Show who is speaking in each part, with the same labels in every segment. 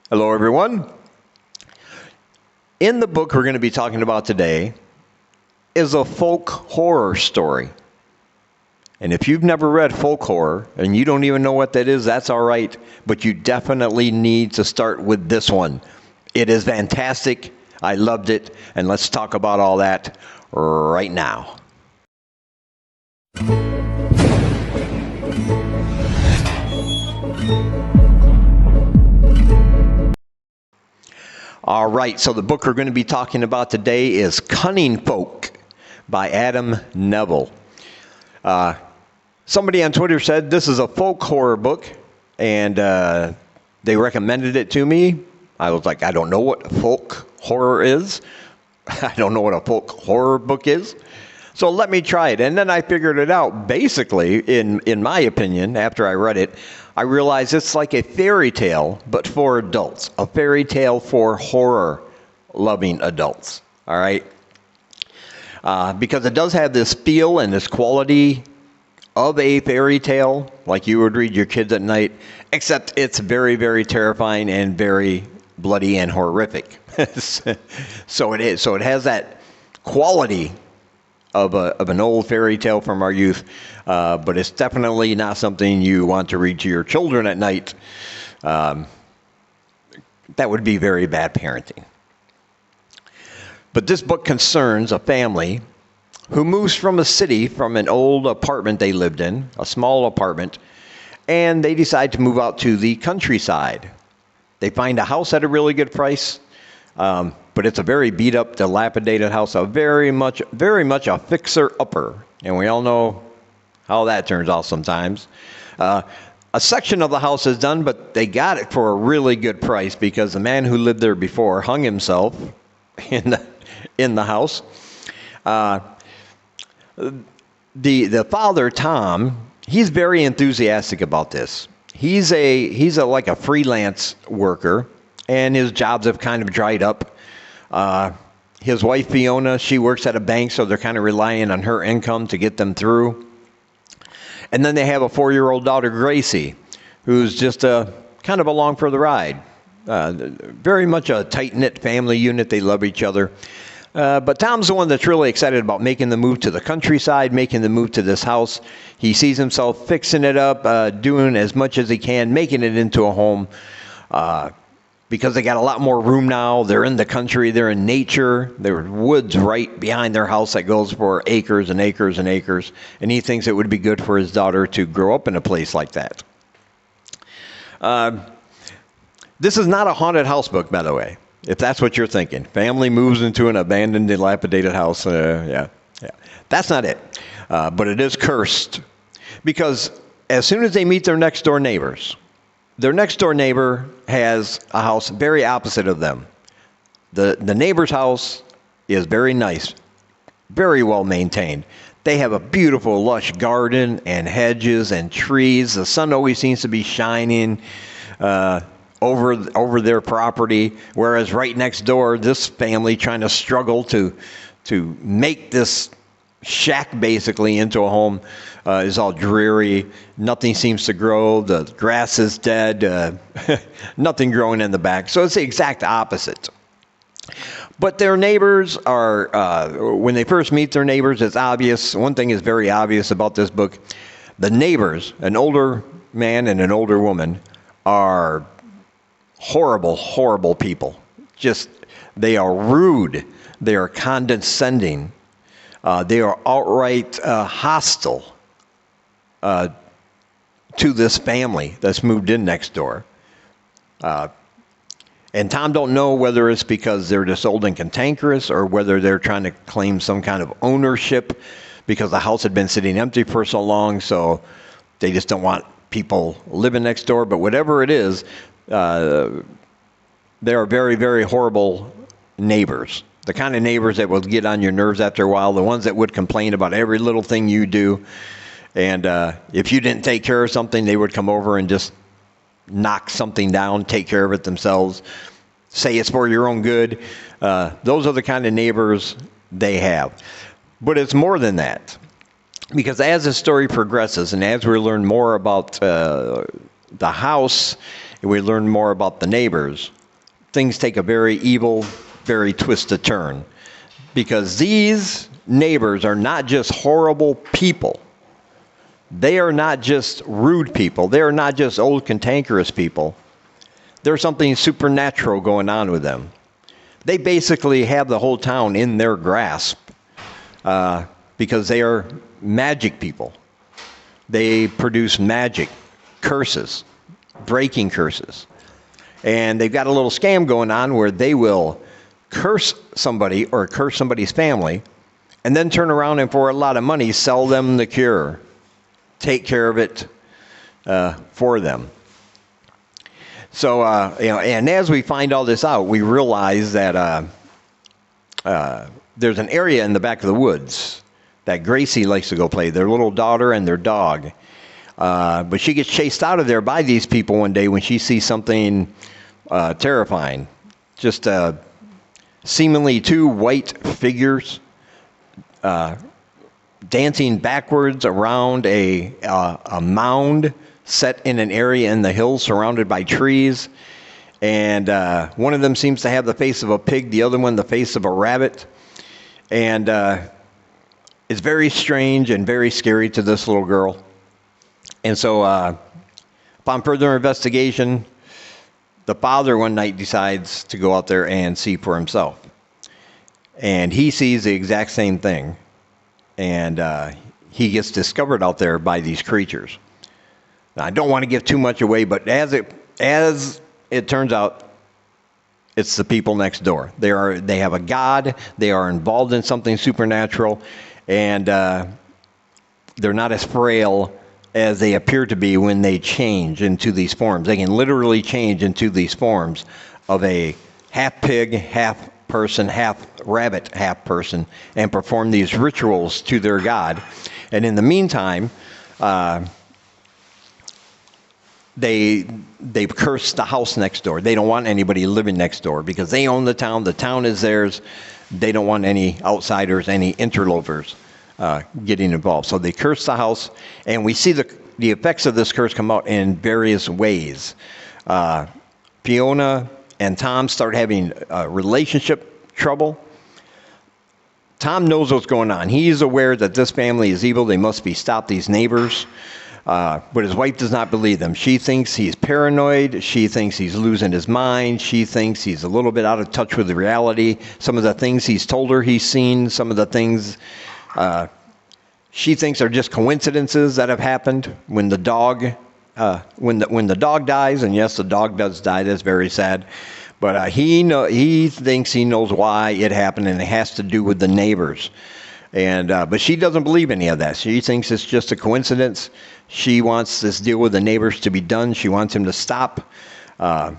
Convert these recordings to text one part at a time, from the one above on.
Speaker 1: Hello, everyone. In the book we're going to be talking about today is a folk horror story. And if you've never read folk horror and you don't even know what that is, that's all right. But you definitely need to start with this one. It is fantastic. I loved it. And let's talk about all that right now. All right, so the book we're going to be talking about today is Cunning Folk by Nevill. Somebody on Twitter said this is a folk horror book, and they recommended it to me. I was like, I don't know what folk horror is. I don't know what a folk horror book is. So let me try it. And then I figured it out. Basically, in my opinion, after I read it, I realized it's like a fairy tale, but for adults. A fairy tale for horror-loving adults. All right? Because it does have this feel and this quality of a fairy tale, like you would read your kids at night, except it's very, very terrifying and very bloody and horrific. So it is. So it has that quality of an old fairy tale from our youth, but it's definitely not something you want to read to your children at night. That would be very bad parenting. But this book concerns a family who moves from a city, from an old apartment they lived in, a small apartment, and they decide to move out to the countryside. They find a house at a really good price, but it's a very beat up, dilapidated house, a very much a fixer-upper. And we all know how that turns out sometimes. A section of the house is done, but they got it for a really good price because the man who lived there before hung himself in the house. The father, Tom, he's very enthusiastic about this. He's like a freelance worker, and his jobs have kind of dried up. His wife, Fiona, she works at a bank, so they're kind of relying on her income to get them through. And then they have a 4-year-old daughter, Gracie, who's just kind of along for the ride. Very much a tight-knit family unit. They love each other. But Tom's the one that's really excited about making the move to the countryside, making the move to this house. He sees himself fixing it up, doing as much as he can, making it into a home. Because they got a lot more room now. They're in the country. They're in nature. There's woods right behind their house that goes for acres and acres and acres. And he thinks it would be good for his daughter to grow up in a place like that. This is not a haunted house book, by the way, if that's what you're thinking. Family moves into an abandoned, dilapidated house. Yeah. That's not it. But it is cursed. Because as soon as they meet their next door neighbors, their next door neighbor has a house very opposite of them. The neighbor's house is very nice, very well maintained. They have a beautiful lush garden and hedges and trees. The sun always seems to be shining over their property, whereas right next door, this family trying to struggle to make this shack basically into a home is all dreary. Nothing seems to grow. The grass is dead. Nothing growing in the back. So it's the exact opposite. But their neighbors are, when they first meet their neighbors, it's obvious. One thing is very obvious about this book. The neighbors, an older man and an older woman, are horrible, horrible people. Just, they are rude. They are condescending. They are outright hostile to this family that's moved in next door. And Tom don't know whether it's because they're just old and cantankerous or whether they're trying to claim some kind of ownership because the house had been sitting empty for so long, so they just don't want people living next door. But whatever it is, they are very, very horrible neighbors. The kind of neighbors that will get on your nerves after a while, the ones that would complain about every little thing you do. And if you didn't take care of something, they would come over and just knock something down, take care of it themselves, say it's for your own good. Those are the kind of neighbors they have. But it's more than that. Because as the story progresses and as we learn more about the house and we learn more about the neighbors, things take a very evil, very twisted turn. Because these neighbors are not just horrible people. They are not just rude people. They are not just old cantankerous people. There's something supernatural going on with them. They basically have the whole town in their grasp because they are magic people. They produce magic, curses, breaking curses. And they've got a little scam going on where they will curse somebody or curse somebody's family and then turn around and for a lot of money sell them the cure. Take care of it for them. So, and as we find all this out, we realize that there's an area in the back of the woods that Gracie likes to go play, their little daughter and their dog. But she gets chased out of there by these people one day when she sees something terrifying. Just seemingly two white figures dancing backwards around a mound set in an area in the hills surrounded by trees. And one of them seems to have the face of a pig, the other one the face of a rabbit. And it's very strange and very scary to this little girl. And so upon further investigation, the father one night decides to go out there and see for himself. And he sees the exact same thing. And he gets discovered out there by these creatures. Now, I don't want to give too much away, but as it turns out, it's the people next door. They have a god. They are involved in something supernatural, and they're not as frail as they appear to be when they change into these forms. They can literally change into these forms of a half pig, half person, half rabbit, half person, and perform these rituals to their god. And in the meantime, they've cursed the house next door. They don't want anybody living next door because they own the town. The town is theirs. They don't want any outsiders, any interlopers getting involved. So they curse the house, and we see the effects of this curse come out in various ways. Fiona and Tom start having relationship trouble. Tom knows what's going on. He's aware that this family is evil. They must be stopped, these neighbors. But his wife does not believe them. She thinks he's paranoid. She thinks he's losing his mind. She thinks he's a little bit out of touch with the reality. Some of the things he's told her he's seen, some of the things she thinks are just coincidences that have happened. When the dog, when the dog dies, and yes, the dog does die. That's very sad. But he thinks he knows why it happened, and it has to do with the neighbors. And but she doesn't believe any of that. She thinks it's just a coincidence. She wants this deal with the neighbors to be done. She wants him to stop. But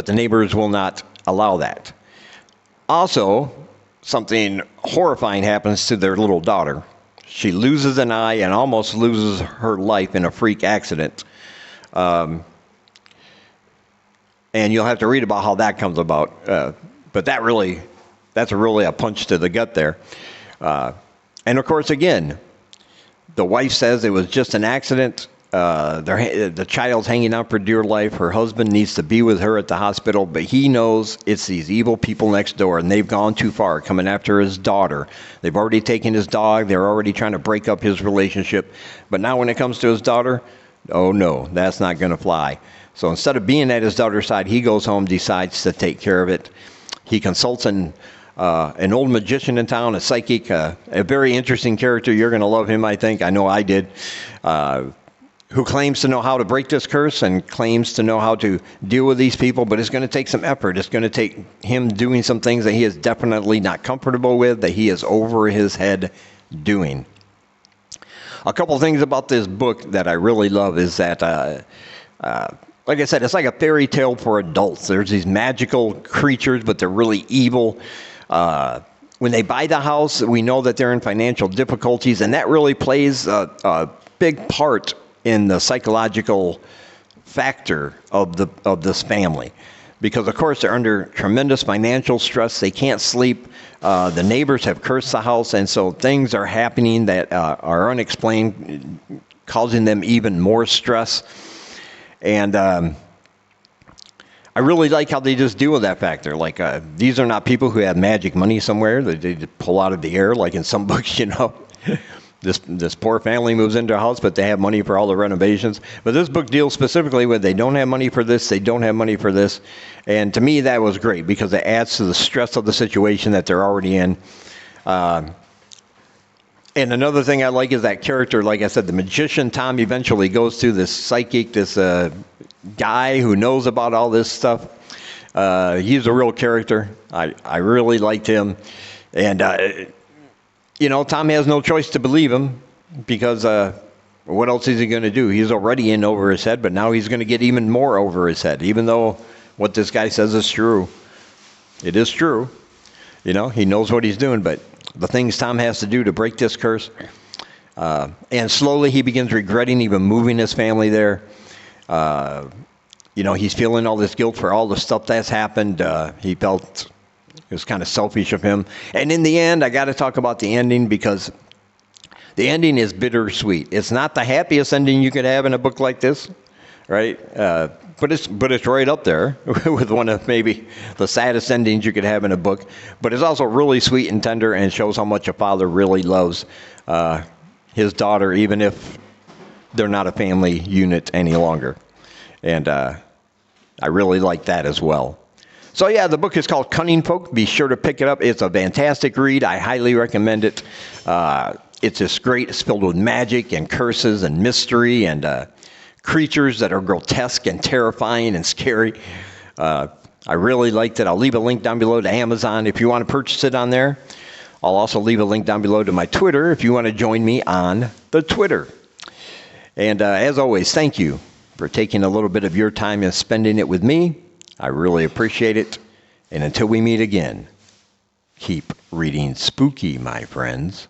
Speaker 1: the neighbors will not allow that. Also, something horrifying happens to their little daughter. She loses an eye and almost loses her life in a freak accident. And you'll have to read about how that comes about. But that's really a punch to the gut there. And of course, again, the wife says it was just an accident. The child's hanging out for dear life. Her husband needs to be with her at the hospital, but he knows it's these evil people next door, and they've gone too far, coming after his daughter. They've already taken his dog. They're already trying to break up his relationship. But now when it comes to his daughter, oh no, that's not going to fly. So instead of being at his daughter's side, he goes home, decides to take care of it. He consults an old magician in town, a psychic, a very interesting character. You're going to love him, I think. I know I did. Who claims to know how to break this curse and claims to know how to deal with these people, but it's going to take some effort. It's going to take him doing some things that he is definitely not comfortable with, that he is over his head doing. A couple things about this book that I really love is that, like I said, it's like a fairy tale for adults. There's these magical creatures, but they're really evil. When they buy the house, we know that they're in financial difficulties, and that really plays a big part in the psychological factor of this family. Because, of course, they're under tremendous financial stress. They can't sleep. The neighbors have cursed the house, and so things are happening that are unexplained, causing them even more stress. And I really like how they just deal with that factor. Like, these are not people who have magic money somewhere that they just pull out of the air, like in some books, you know. This poor family moves into a house, but they have money for all the renovations. But this book deals specifically with they don't have money for this, they don't have money for this. And to me, that was great because it adds to the stress of the situation that they're already in. And another thing I like is that character, like I said, the magician Tom eventually goes to this psychic, this guy who knows about all this stuff. He's a real character. I really liked him. And, you know, Tom has no choice to believe him because what else is he going to do? He's already in over his head, but now he's going to get even more over his head, even though what this guy says is true. It is true. You know, he knows what he's doing, but the things Tom has to do to break this curse. And slowly he begins regretting even moving his family there. You know, he's feeling all this guilt for all the stuff that's happened. He felt it was kind of selfish of him. And in the end, I got to talk about the ending because the ending is bittersweet. It's not the happiest ending you could have in a book like this, right? But it's right up there with one of maybe the saddest endings you could have in a book. But it's also really sweet and tender and shows how much a father really loves his daughter, even if they're not a family unit any longer. And I really like that as well. So yeah, the book is called Cunning Folk. Be sure to pick it up. It's a fantastic read. I highly recommend it. It's just great. It's filled with magic and curses and mystery and creatures that are grotesque and terrifying and scary. I really liked it. I'll leave a link down below to Amazon if you want to purchase it on there. I'll also leave a link down below to my Twitter if you want to join me on the Twitter. And as always, thank you for taking a little bit of your time and spending it with me. I really appreciate it. And until we meet again, keep reading spooky, my friends.